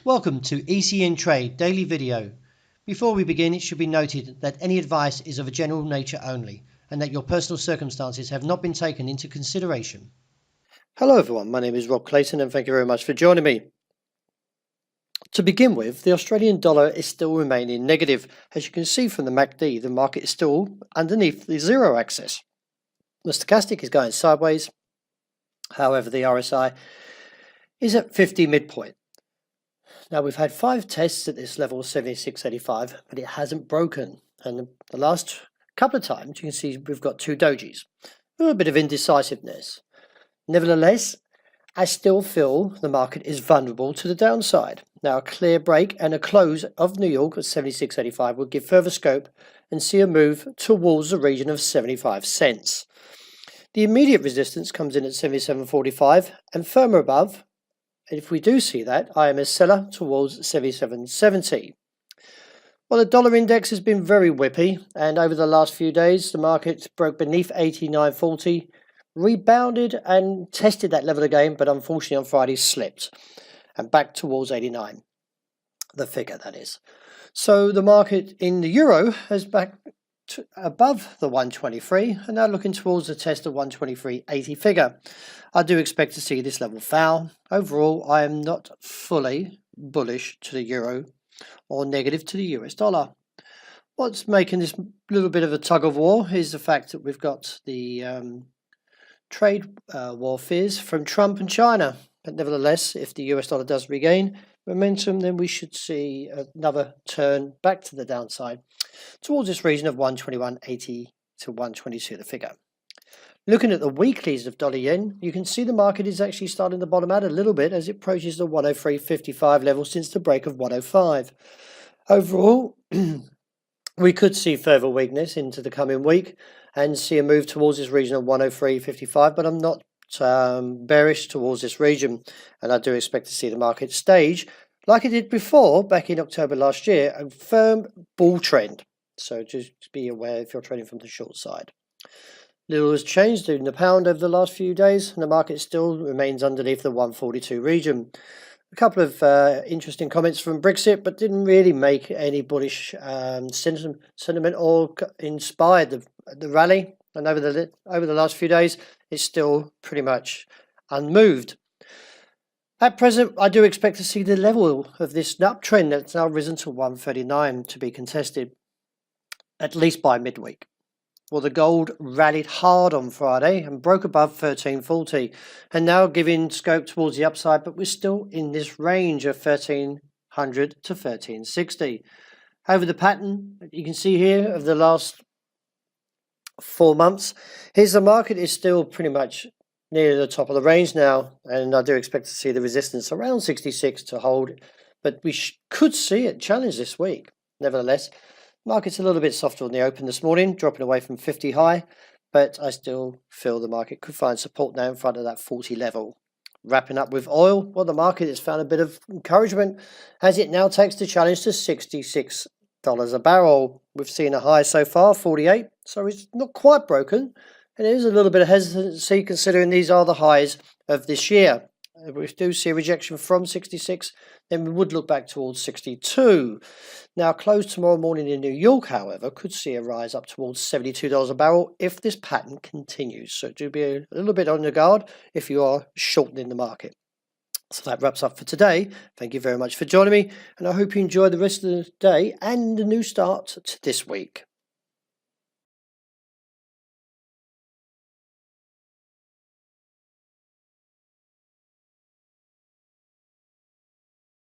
Welcome to ECN Trade Daily Video. Before we begin, it should be noted that any advice is of a general nature only and that your personal circumstances have not been taken into consideration. Hello everyone, my name is Rob Clayton and thank you very much for joining me. To begin with, the Australian dollar is still remaining negative. As you can see from the MACD, the market is still underneath the zero axis. The stochastic is going sideways. However, the RSI is at 50 midpoint. Now we've had 5 tests at this level 76.85, but it hasn't broken. And the last couple of times you can see we've got 2 dojis. A little bit of indecisiveness. Nevertheless, I still feel the market is vulnerable to the downside. Now a clear break and a close of New York at 76.85 would give further scope and see a move towards the region of 75 cents. The immediate resistance comes in at 77.45 and firmer above. And if we do see that, I am a seller towards 77.70. Well, the dollar index has been very whippy, and over the last few days, the market broke beneath 89.40, rebounded and tested that level again, but unfortunately on Friday slipped and back towards 89, the figure that is. So the market in the euro has back to above the 123 and now looking towards the test of 123.80 figure. I do expect to see this level fall. Overall, I am not fully bullish to the euro or negative to the US dollar. What's making this little bit of a tug of war is the fact that we've got the trade war fears from Trump and China. But nevertheless, if the US dollar does regain momentum, then we should see another turn back to the downside towards this region of 121.80 to 122, the figure. Looking at the weeklies of dollar yen, you can see the market is actually starting to bottom out a little bit as it approaches the 103.55 level since the break of 105. Overall, we could see further weakness into the coming week and see a move towards this region of 103.55, but I'm not bearish towards this region, and I do expect to see the market stage, like it did before back in October last year, a firm bull trend. So just be aware if you're trading from the short side. Little has changed in the pound over the last few days, and the market still remains underneath the 142 region. A couple of interesting comments from Brexit, but didn't really make any bullish sentiment or inspired the rally. And over the last few days, it's still pretty much unmoved. At present, I do expect to see the level of this uptrend that's now risen to 139 to be contested, at least by midweek. Well, the gold rallied hard on Friday and broke above 1340, and now giving scope towards the upside, but we're still in this range of 1300 to 1360. Over the pattern you can see here of the last 4 months, here's the market is still pretty much near the top of the range now, and I do expect to see the resistance around 66 to hold, but we could see it challenge this week. Nevertheless, market's a little bit softer on the open this morning, dropping away from 50 high, but I still feel the market could find support now in front of that 40 level. Wrapping up with oil, well, the market has found a bit of encouragement as it now takes the challenge to $66 a barrel. We've seen a high so far, 48, so it's not quite broken, and there is a little bit of hesitancy considering these are the highs of this year. If we do see a rejection from 66, then we would look back towards 62. Now, close tomorrow morning in New York, however, could see a rise up towards $72 a barrel if this pattern continues. So do be a little bit on your guard if you are shortening the market. So that wraps up for today. Thank you very much for joining me, and I hope you enjoy the rest of the day and the new start to this week.